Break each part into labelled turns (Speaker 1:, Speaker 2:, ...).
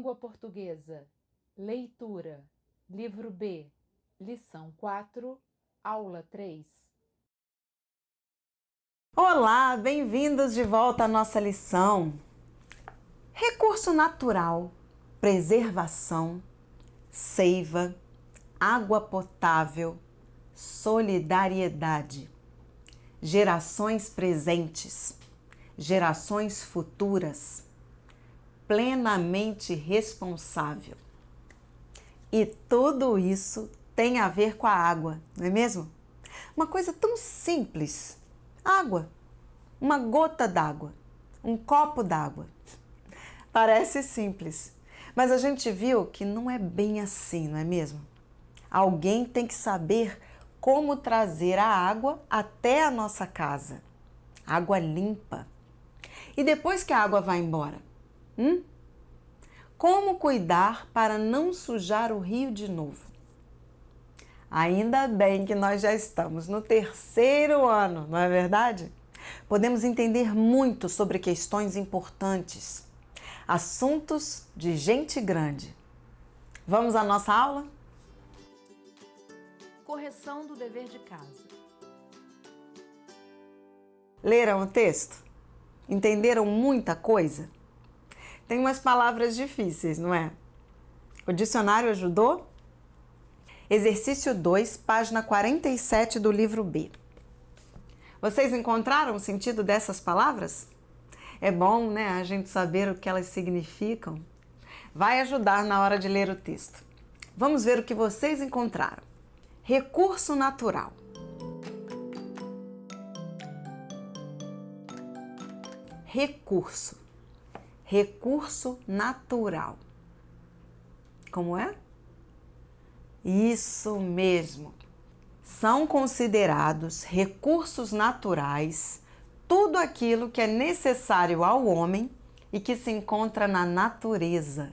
Speaker 1: Língua portuguesa. Leitura. Livro B. Lição 4, aula 3.
Speaker 2: Olá, bem-vindos de volta à nossa lição. Recurso natural, preservação, seiva, água potável, solidariedade. Gerações presentes, gerações futuras, plenamente responsável. E tudo isso tem a ver com a água, não é mesmo? Uma coisa tão simples. Água. Uma gota d'água. Um copo d'água. Parece simples, mas a gente viu que não é bem assim, não é mesmo? Alguém tem que saber como trazer a água até a nossa casa. Água limpa. E depois que a água vai embora? Como cuidar para não sujar o rio de novo? Ainda bem que nós já estamos no 3º ano, não é verdade? Podemos entender muito sobre questões importantes, assuntos de gente grande. Vamos à nossa aula?
Speaker 1: Correção do dever de casa.
Speaker 2: Leram o texto? Entenderam muita coisa? Tem umas palavras difíceis, não é? O dicionário ajudou? Exercício 2, página 47 do livro B. Vocês encontraram o sentido dessas palavras? É bom, né, a gente saber o que elas significam. Vai ajudar na hora de ler o texto. Vamos ver o que vocês encontraram. Recurso natural. Recurso. Recurso natural. Como é? Isso mesmo. São considerados recursos naturais tudo aquilo que é necessário ao homem e que se encontra na natureza,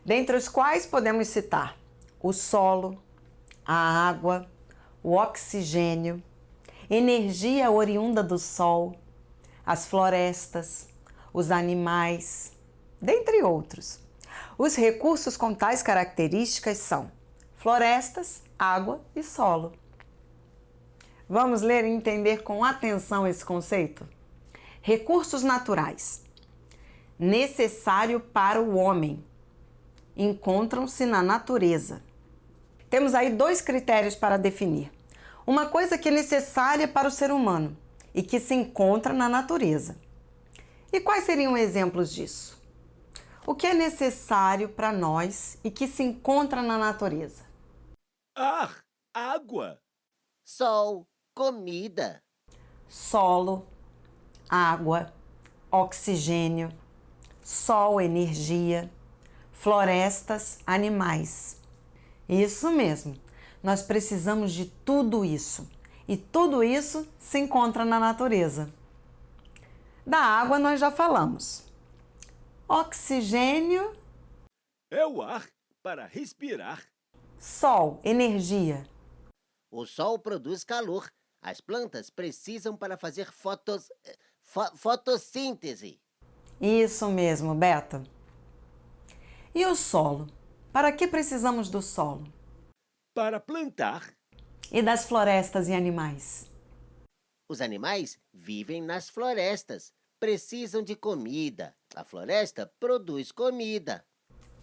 Speaker 2: dentre os quais podemos citar o solo, a água, o oxigênio, energia oriunda do sol, as florestas, os animais, dentre outros. Os recursos com tais características são florestas, água e solo. Vamos ler e entender com atenção esse conceito? Recursos naturais. Necessário para o homem. Encontram-se na natureza. Temos aí 2 critérios para definir. Uma coisa que é necessária para o ser humano e que se encontra na natureza. E quais seriam exemplos disso? O que é necessário para nós e que se encontra na natureza?
Speaker 3: Ar, água,
Speaker 4: Sol, comida,
Speaker 2: Solo, água, oxigênio, sol, energia, florestas, animais. Isso mesmo, nós precisamos de tudo isso e tudo isso se encontra na natureza. Da água nós já falamos. Oxigênio,
Speaker 3: é o ar para respirar.
Speaker 2: sol, energia.
Speaker 4: o sol produz calor. As plantas precisam para fazer fotossíntese.
Speaker 2: Isso mesmo, Beto. E o solo? Para que precisamos do solo?
Speaker 3: Para plantar,
Speaker 2: E das florestas e animais?
Speaker 4: Os animais vivem nas florestas, precisam de comida. A floresta produz comida.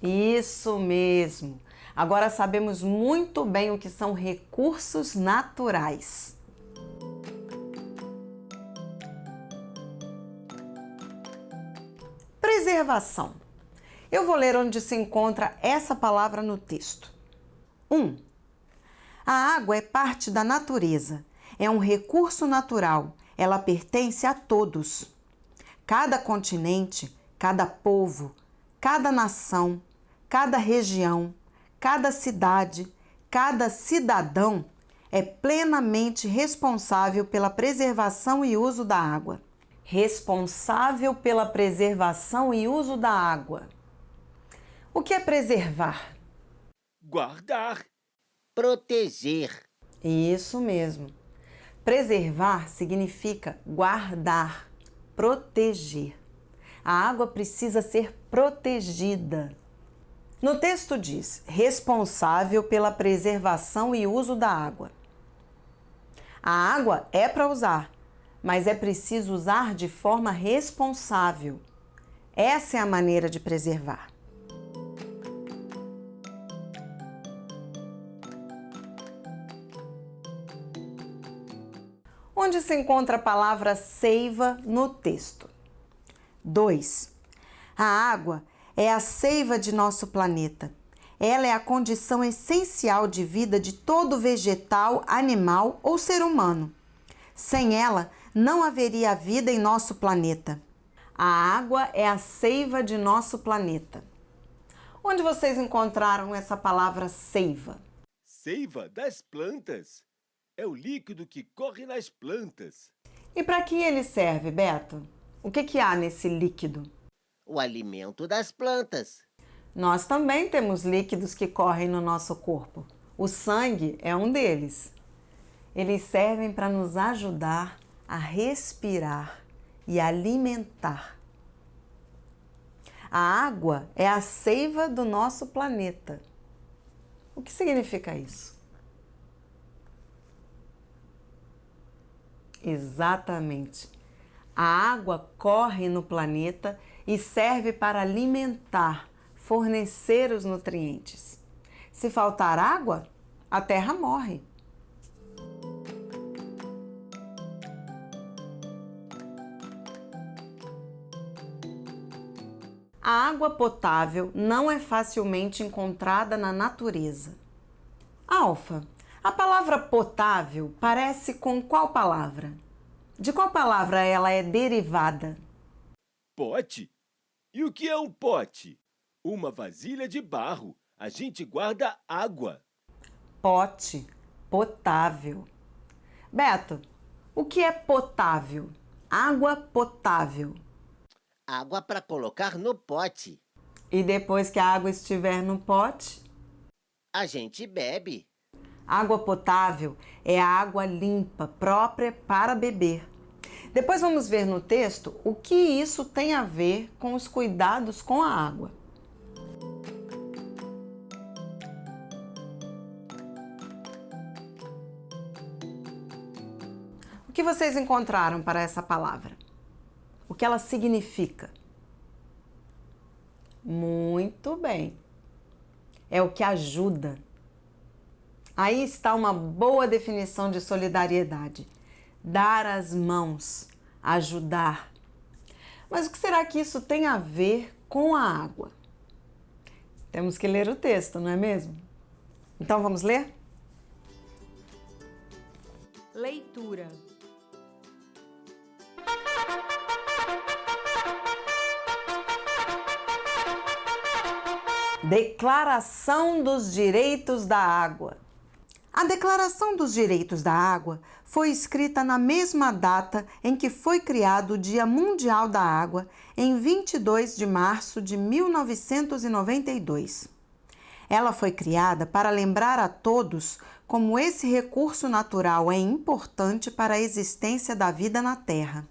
Speaker 2: Isso mesmo. Agora sabemos muito bem o que são recursos naturais. Preservação. Eu vou ler onde se encontra essa palavra no texto. 1. A água é parte da natureza. É um recurso natural. Ela pertence a todos. Cada continente, cada povo, cada nação, cada região, cada cidade, cada cidadão é plenamente responsável pela preservação e uso da água. Responsável pela preservação e uso da água. O que é preservar?
Speaker 3: guardar,
Speaker 4: Proteger.
Speaker 2: Isso mesmo. Preservar significa guardar, proteger. A água precisa ser protegida. No texto diz, responsável pela preservação e uso da água. A água é para usar, mas é preciso usar de forma responsável. Essa é a maneira de preservar. Onde se encontra a palavra seiva no texto? 2. A água é a seiva de nosso planeta. Ela é a condição essencial de vida de todo vegetal, animal ou ser humano. Sem ela, não haveria vida em nosso planeta. A água é a seiva de nosso planeta. Onde vocês encontraram essa palavra seiva?
Speaker 3: Seiva das plantas. É o líquido que corre nas plantas.
Speaker 2: E para que ele serve, Beto? O que há nesse líquido?
Speaker 4: O alimento das plantas.
Speaker 2: Nós também temos líquidos que correm no nosso corpo. O sangue é um deles. Eles servem para nos ajudar a respirar e alimentar. A água é a seiva do nosso planeta. O que significa isso? Exatamente. A água corre no planeta e serve para alimentar, fornecer os nutrientes. Se faltar água, a terra morre. A água potável não é facilmente encontrada na natureza. Alfa, a palavra potável parece com qual palavra? De qual palavra ela é derivada?
Speaker 3: Pote? E o que é um pote? Uma vasilha de barro. A gente guarda água.
Speaker 2: Pote, potável. Beto, o que é potável? Água potável.
Speaker 4: Água para colocar no pote.
Speaker 2: E depois que a água estiver no pote?
Speaker 4: A gente bebe.
Speaker 2: Água potável é a água limpa, própria para beber. Depois vamos ver no texto o que isso tem a ver com os cuidados com a água. O que vocês encontraram para essa palavra? O que ela significa? Muito bem. É o que ajuda. Aí está uma boa definição de solidariedade. Dar as mãos, ajudar. Mas o que será que isso tem a ver com a água? Temos que ler o texto, não é mesmo? Então vamos ler?
Speaker 1: Leitura.
Speaker 2: Declaração dos Direitos da Água. A Declaração dos Direitos da Água foi escrita na mesma data em que foi criado o Dia Mundial da Água, em 22 de março de 1992. Ela foi criada para lembrar a todos como esse recurso natural é importante para a existência da vida na Terra.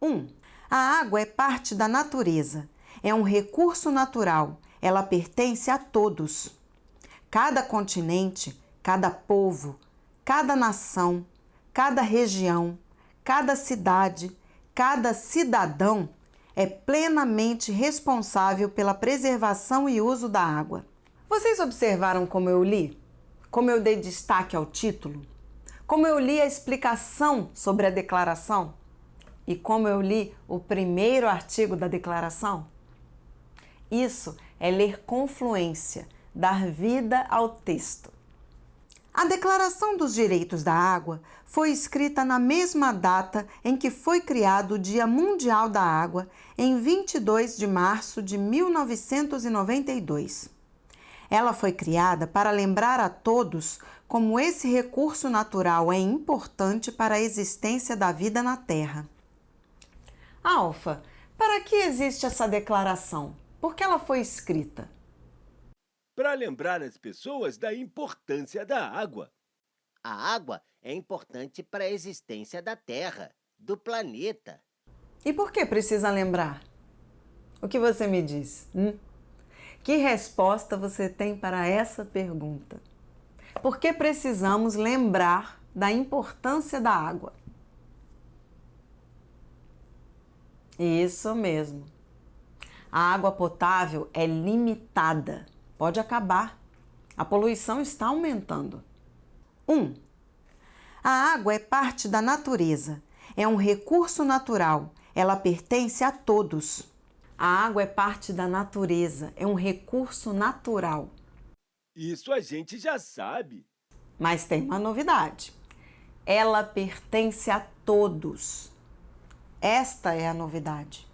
Speaker 2: 1. A água é parte da natureza. É um recurso natural. Ela pertence a todos. Cada continente, cada povo, cada nação, cada região, cada cidade, cada cidadão é plenamente responsável pela preservação e uso da água. Vocês observaram como eu li? Como eu dei destaque ao título? Como eu li a explicação sobre a declaração? E como eu li o primeiro artigo da declaração? Isso é ler com fluência, dar vida ao texto. A Declaração dos Direitos da Água foi escrita na mesma data em que foi criado o Dia Mundial da Água, em 22 de março de 1992. Ela foi criada para lembrar a todos como esse recurso natural é importante para a existência da vida na Terra. Alfa, para que existe essa declaração? Por que ela foi escrita?
Speaker 3: Para lembrar as pessoas da importância da água.
Speaker 4: A água é importante para a existência da Terra, do planeta.
Speaker 2: E por que precisa lembrar? O que você me diz? Que resposta você tem para essa pergunta? Por que precisamos lembrar da importância da água? Isso mesmo. A água potável é limitada, pode acabar. A poluição está aumentando. 1. A água é parte da natureza, é um recurso natural, ela pertence a todos. A água é parte da natureza, é um recurso natural.
Speaker 3: Isso a gente já sabe.
Speaker 2: Mas tem uma novidade. Ela pertence a todos. Esta é a novidade.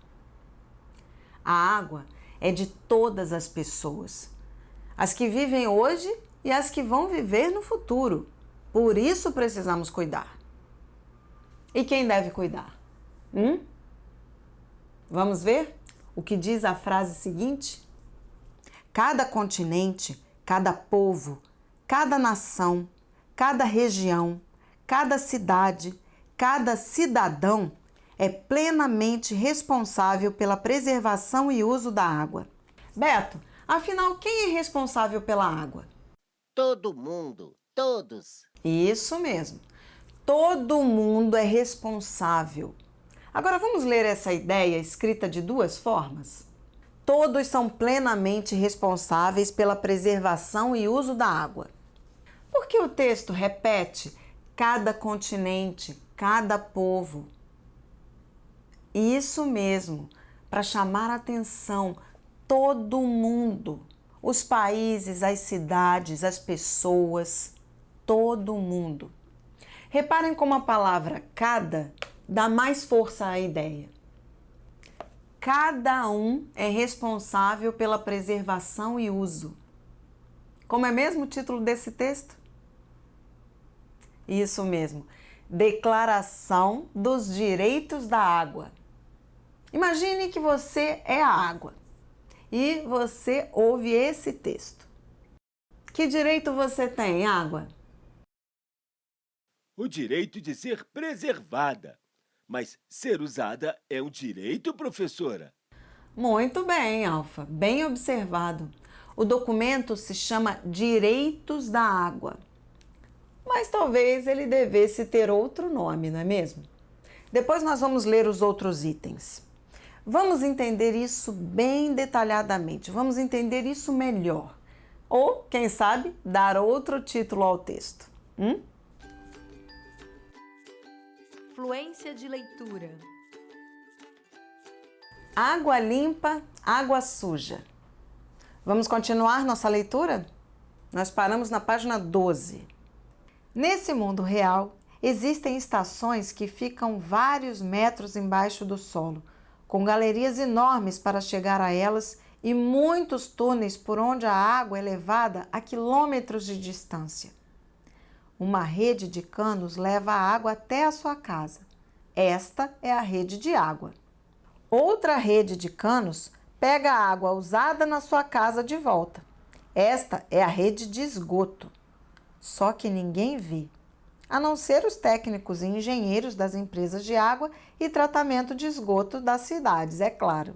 Speaker 2: A água é de todas as pessoas, as que vivem hoje e as que vão viver no futuro. Por isso precisamos cuidar. E quem deve cuidar? Vamos ver o que diz a frase seguinte? Cada continente, cada povo, cada nação, cada região, cada cidade, cada cidadão é plenamente responsável pela preservação e uso da água. Beto, afinal, quem é responsável pela água?
Speaker 4: Todo mundo, todos.
Speaker 2: Isso mesmo. Todo mundo é responsável. Agora vamos ler essa ideia escrita de duas formas? Todos são plenamente responsáveis pela preservação e uso da água. Por que o texto repete cada continente, cada povo? Isso mesmo, para chamar a atenção, todo mundo, os países, as cidades, as pessoas, todo mundo. Reparem como a palavra cada dá mais força à ideia. Cada um é responsável pela preservação e uso. Como é mesmo o título desse texto? Isso mesmo, Declaração dos Direitos da Água. Imagine que você é a água e você ouve esse texto. Que direito você tem, água?
Speaker 3: O direito de ser preservada. Mas ser usada é um direito, professora?
Speaker 2: Muito bem, Alfa. Bem observado. O documento se chama Direitos da Água. Mas talvez ele devesse ter outro nome, não é mesmo? Depois nós vamos ler os outros itens. Vamos entender isso bem detalhadamente. Vamos entender isso melhor. Ou, quem sabe, dar outro título ao texto.
Speaker 1: Fluência de leitura.
Speaker 2: Água limpa, água suja. Vamos continuar nossa leitura? Nós paramos na página 12. Nesse mundo real, existem estações que ficam vários metros embaixo do solo, com galerias enormes para chegar a elas e muitos túneis por onde a água é levada a quilômetros de distância. Uma rede de canos leva a água até a sua casa. Esta é a rede de água. Outra rede de canos pega a água usada na sua casa de volta. Esta é a rede de esgoto. Só que ninguém vê, a não ser os técnicos e engenheiros das empresas de água e tratamento de esgoto das cidades, é claro.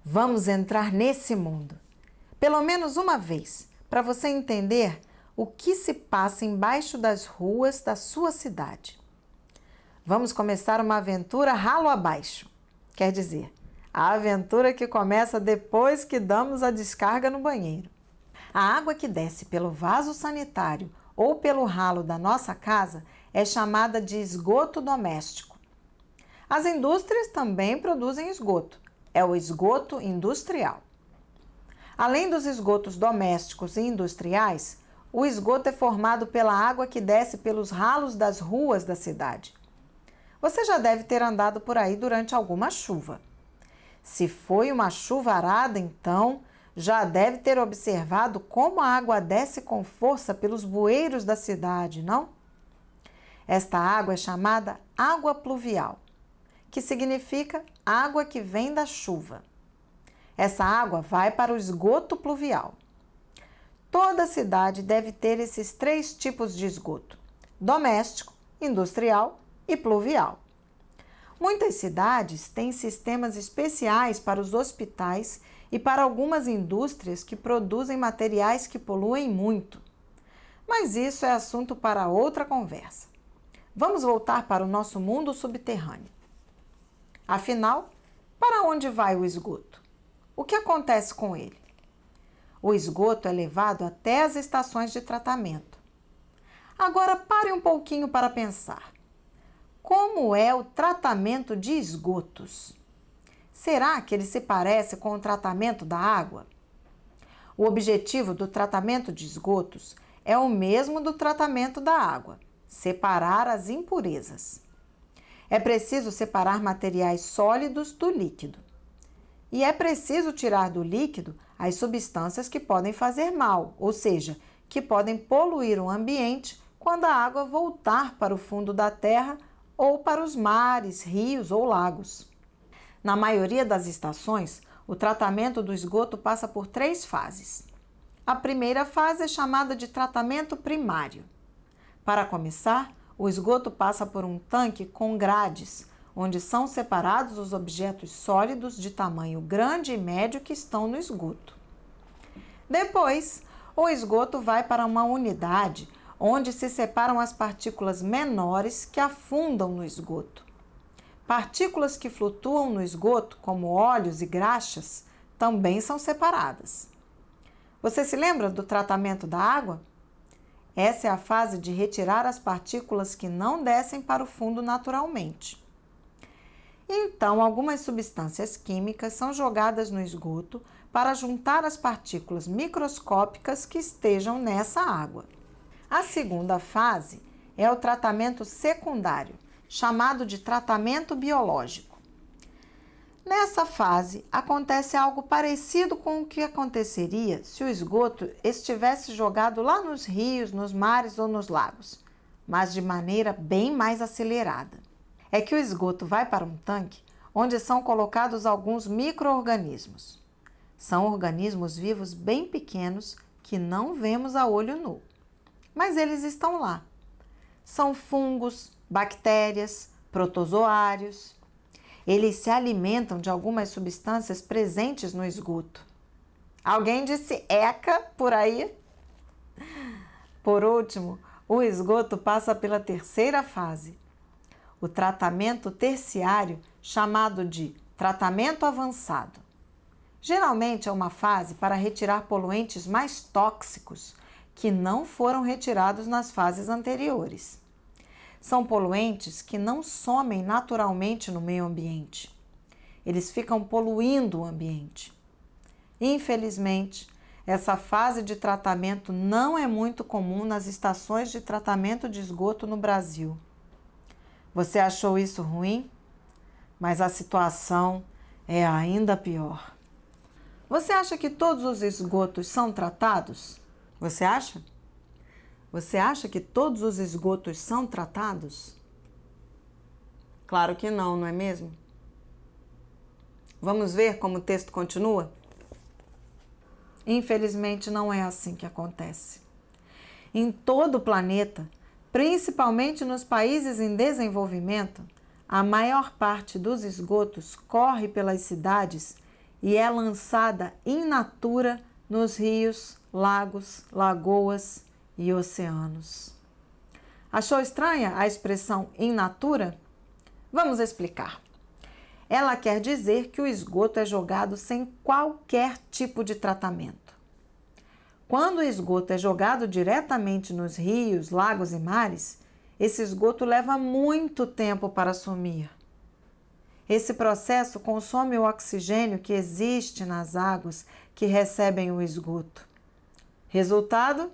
Speaker 2: Vamos entrar nesse mundo, pelo menos uma vez, para você entender o que se passa embaixo das ruas da sua cidade. Vamos começar uma aventura ralo abaixo, quer dizer, a aventura que começa depois que damos a descarga no banheiro. A água que desce pelo vaso sanitário ou pelo ralo da nossa casa é chamada de esgoto doméstico. As indústrias também produzem esgoto, é o esgoto industrial. Além dos esgotos domésticos e industriais, o esgoto é formado pela água que desce pelos ralos das ruas da cidade. Você já deve ter andado por aí durante alguma chuva. Se foi uma chuvarada, então, já deve ter observado como a água desce com força pelos bueiros da cidade, não? Esta água é chamada água pluvial, que significa água que vem da chuva. Essa água vai para o esgoto pluvial. Toda cidade deve ter esses 3 tipos de esgoto: doméstico, industrial e pluvial. Muitas cidades têm sistemas especiais para os hospitais e para algumas indústrias que produzem materiais que poluem muito. Mas isso é assunto para outra conversa. Vamos voltar para o nosso mundo subterrâneo. Afinal, para onde vai o esgoto? O que acontece com ele? O esgoto é levado até as estações de tratamento. Agora pare um pouquinho para pensar. Como é o tratamento de esgotos? Será que ele se parece com o tratamento da água? O objetivo do tratamento de esgotos é o mesmo do tratamento da água: separar as impurezas. É preciso separar materiais sólidos do líquido. E é preciso tirar do líquido as substâncias que podem fazer mal, ou seja, que podem poluir o ambiente quando a água voltar para o fundo da terra ou para os mares, rios ou lagos. Na maioria das estações, o tratamento do esgoto passa por 3 fases. A primeira fase é chamada de tratamento primário. Para começar, o esgoto passa por um tanque com grades, onde são separados os objetos sólidos de tamanho grande e médio que estão no esgoto. Depois, o esgoto vai para uma unidade, onde se separam as partículas menores que afundam no esgoto. Partículas que flutuam no esgoto, como óleos e graxas, também são separadas. Você se lembra do tratamento da água? Essa é a fase de retirar as partículas que não descem para o fundo naturalmente. Então, algumas substâncias químicas são jogadas no esgoto para juntar as partículas microscópicas que estejam nessa água. A segunda fase é o tratamento secundário, chamado de tratamento biológico. Nessa fase, acontece algo parecido com o que aconteceria se o esgoto estivesse jogado lá nos rios, nos mares ou nos lagos, mas de maneira bem mais acelerada. É que o esgoto vai para um tanque onde são colocados alguns micro-organismos. São organismos vivos bem pequenos que não vemos a olho nu, mas eles estão lá. São fungos, bactérias, protozoários. Eles se alimentam de algumas substâncias presentes no esgoto. Alguém disse eca por aí? Por último, o esgoto passa pela terceira fase, o tratamento terciário, chamado de tratamento avançado. Geralmente é uma fase para retirar poluentes mais tóxicos que não foram retirados nas fases anteriores. São poluentes que não somem naturalmente no meio ambiente. Eles ficam poluindo o ambiente. Infelizmente, essa fase de tratamento não é muito comum nas estações de tratamento de esgoto no Brasil. Você achou isso ruim? Mas a situação é ainda pior. Você acha que todos os esgotos são tratados? Você acha? Você acha que todos os esgotos são tratados? Claro que não, não é mesmo? Vamos ver como o texto continua? Infelizmente, não é assim que acontece. Em todo o planeta, principalmente nos países em desenvolvimento, a maior parte dos esgotos corre pelas cidades e é lançada in natura nos rios, lagos, lagoas e oceanos. Achou estranha a expressão in natura? Vamos explicar. Ela quer dizer que o esgoto é jogado sem qualquer tipo de tratamento. Quando o esgoto é jogado diretamente nos rios, lagos e mares, esse esgoto leva muito tempo para sumir. Esse processo consome o oxigênio que existe nas águas que recebem o esgoto. Resultado?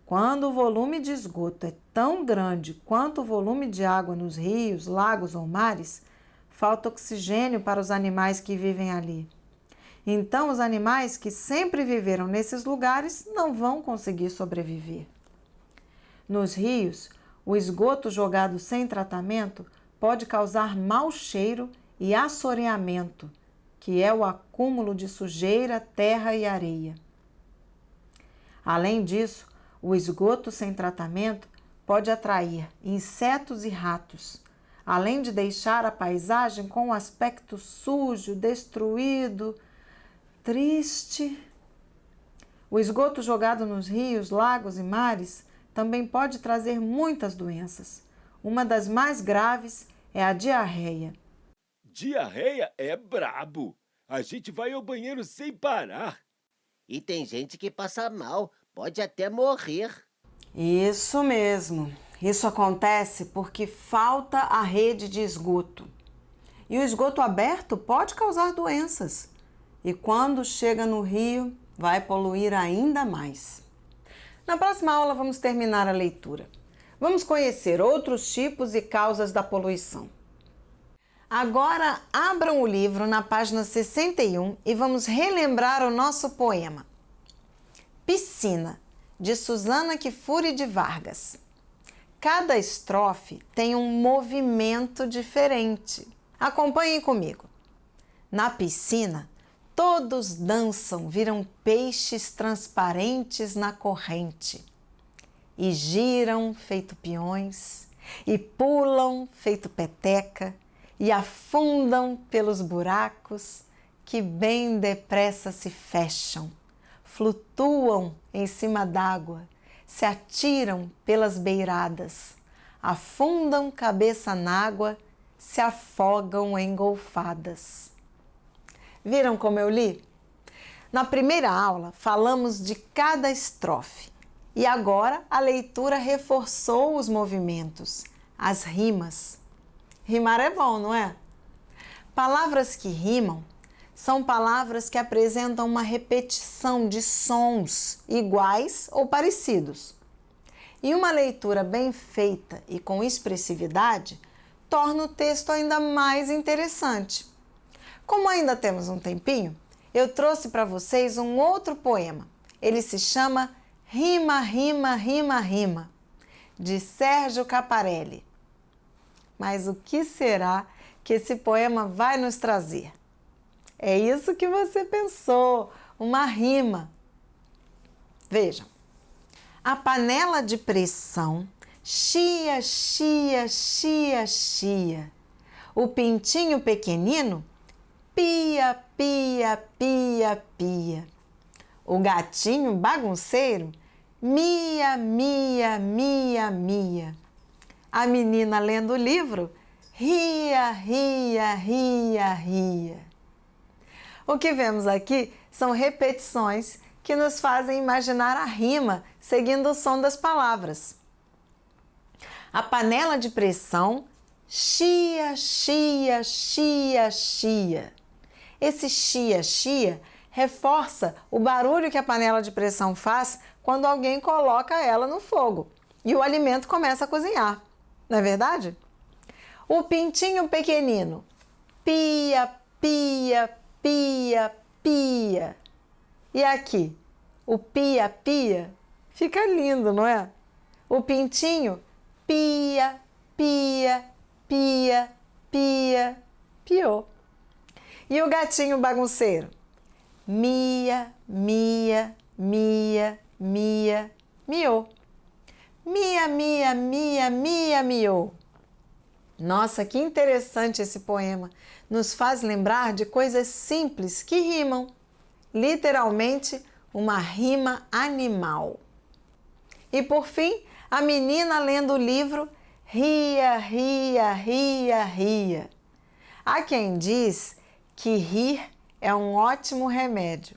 Speaker 2: Quando o volume de esgoto é tão grande quanto o volume de água nos rios, lagos ou mares, falta oxigênio para os animais que vivem ali. Então, os animais que sempre viveram nesses lugares não vão conseguir sobreviver. Nos rios, o esgoto jogado sem tratamento pode causar mau cheiro e assoreamento, que é o acúmulo de sujeira, terra e areia. Além disso, o esgoto sem tratamento pode atrair insetos e ratos, além de deixar a paisagem com um aspecto sujo, destruído, triste. O esgoto jogado nos rios, lagos e mares também pode trazer muitas doenças. Uma das mais graves é a diarreia.
Speaker 3: Diarreia é brabo. A gente vai ao banheiro sem parar.
Speaker 4: E tem gente que passa mal, pode até morrer.
Speaker 2: Isso mesmo. Isso acontece porque falta a rede de esgoto. E o esgoto aberto pode causar doenças. E quando chega no rio, vai poluir ainda mais. Na próxima aula vamos terminar a leitura. Vamos conhecer outros tipos e causas da poluição. Agora abram o livro na página 61 e vamos relembrar o nosso poema. Piscina, de Susana Kfouri de Vargas. Cada estrofe tem um movimento diferente. Acompanhem comigo. Na piscina, todos dançam, viram peixes transparentes na corrente. E giram feito peões, e pulam feito peteca, e afundam pelos buracos que bem depressa se fecham. Flutuam em cima d'água, se atiram pelas beiradas, afundam cabeça n'água, se afogam engolfadas. Viram como eu li? Na primeira aula falamos de cada estrofe e agora a leitura reforçou os movimentos, as rimas. Rimar é bom, não é? Palavras que rimam são palavras que apresentam uma repetição de sons iguais ou parecidos. E uma leitura bem feita e com expressividade torna o texto ainda mais interessante. Como ainda temos um tempinho, eu trouxe para vocês um outro poema. Ele se chama Rima, Rima, Rima, Rima, de Sérgio Caparelli. Mas o que será que esse poema vai nos trazer? É isso que você pensou, uma rima. Vejam. A panela de pressão chia, chia, chia, chia. O pintinho pequenino pia, pia, pia, pia. O gatinho bagunceiro mia, mia, mia, mia. A menina lendo o livro ria, ria, ria, ria. O que vemos aqui são repetições que nos fazem imaginar a rima seguindo o som das palavras. A panela de pressão chia, chia, chia, chia. Esse chia, chia reforça o barulho que a panela de pressão faz quando alguém coloca ela no fogo e o alimento começa a cozinhar. Não é verdade? O pintinho pequenino pia, pia, pia, pia. E aqui, o pia, pia, fica lindo, não é? O pintinho pia, pia, pia, pia, piou. E o gatinho bagunceiro mia, mia, mia, mia, miou. Mia, mia, mia, mia, miou. Nossa, que interessante esse poema. Nos faz lembrar de coisas simples que rimam. Literalmente, uma rima animal. E por fim, a menina lendo o livro ria, ria, ria, ria. Há quem diz que rir é um ótimo remédio.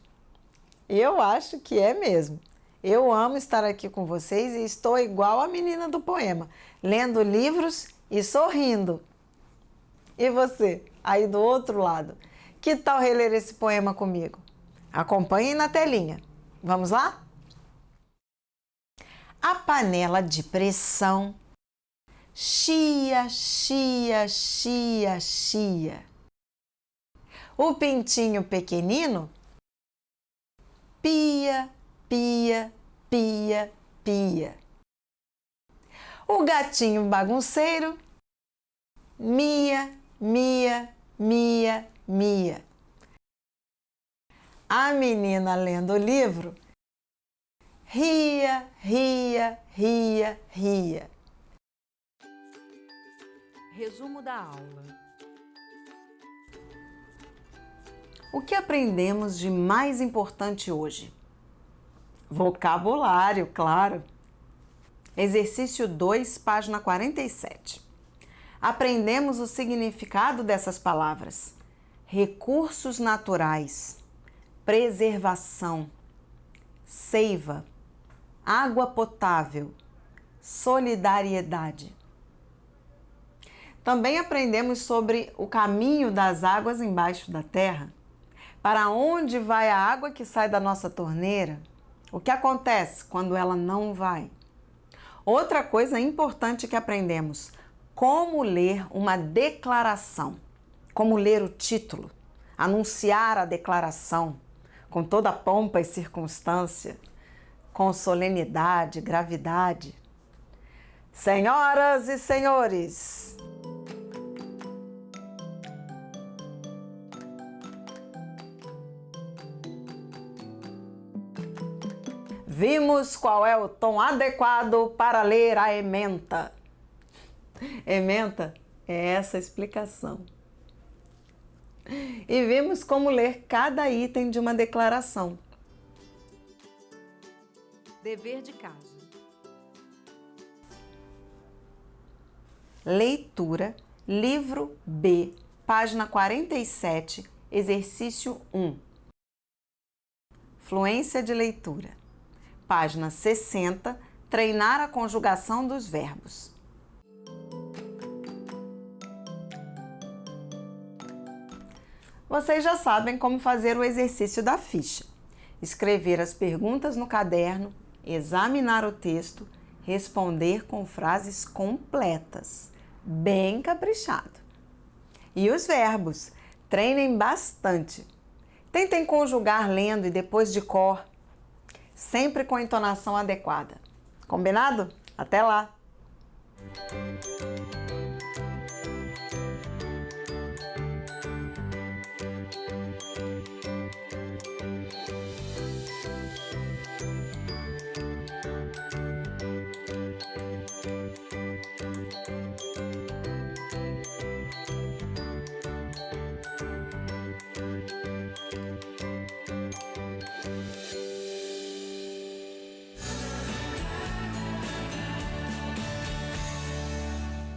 Speaker 2: Eu acho que é mesmo. Eu amo estar aqui com vocês e estou igual a menina do poema, lendo livros e sorrindo. E você, aí do outro lado, que tal reler esse poema comigo? Acompanhem na telinha. Vamos lá? A panela de pressão chia, chia, chia, chia. O pintinho pequenino pia, pia, pia, pia. O gatinho bagunceiro mia, mia, mia, mia. A menina lendo o livro ria, ria, ria, ria.
Speaker 1: Resumo da aula.
Speaker 2: O que aprendemos de mais importante hoje? Vocabulário, claro. Exercício 2, página 47. Aprendemos o significado dessas palavras: recursos naturais, preservação, seiva, água potável, solidariedade. Também aprendemos sobre o caminho das águas embaixo da terra. Para onde vai a água que sai da nossa torneira? O que acontece quando ela não vai? Outra coisa importante que aprendemos: como ler uma declaração, como ler o título, anunciar a declaração com toda a pompa e circunstância, com solenidade, gravidade. Senhoras e senhores, vimos qual é o tom adequado para ler a ementa. Ementa é essa explicação. E vimos como ler cada item de uma declaração.
Speaker 1: Dever de casa.
Speaker 2: Leitura, livro B, página 47, exercício 1. Fluência de leitura. Página 60, treinar a conjugação dos verbos. Vocês já sabem como fazer o exercício da ficha. Escrever as perguntas no caderno, examinar o texto, responder com frases completas, bem caprichado. E os verbos? Treinem bastante. Tentem conjugar lendo e depois de cor, sempre com a entonação adequada. Combinado? Até lá!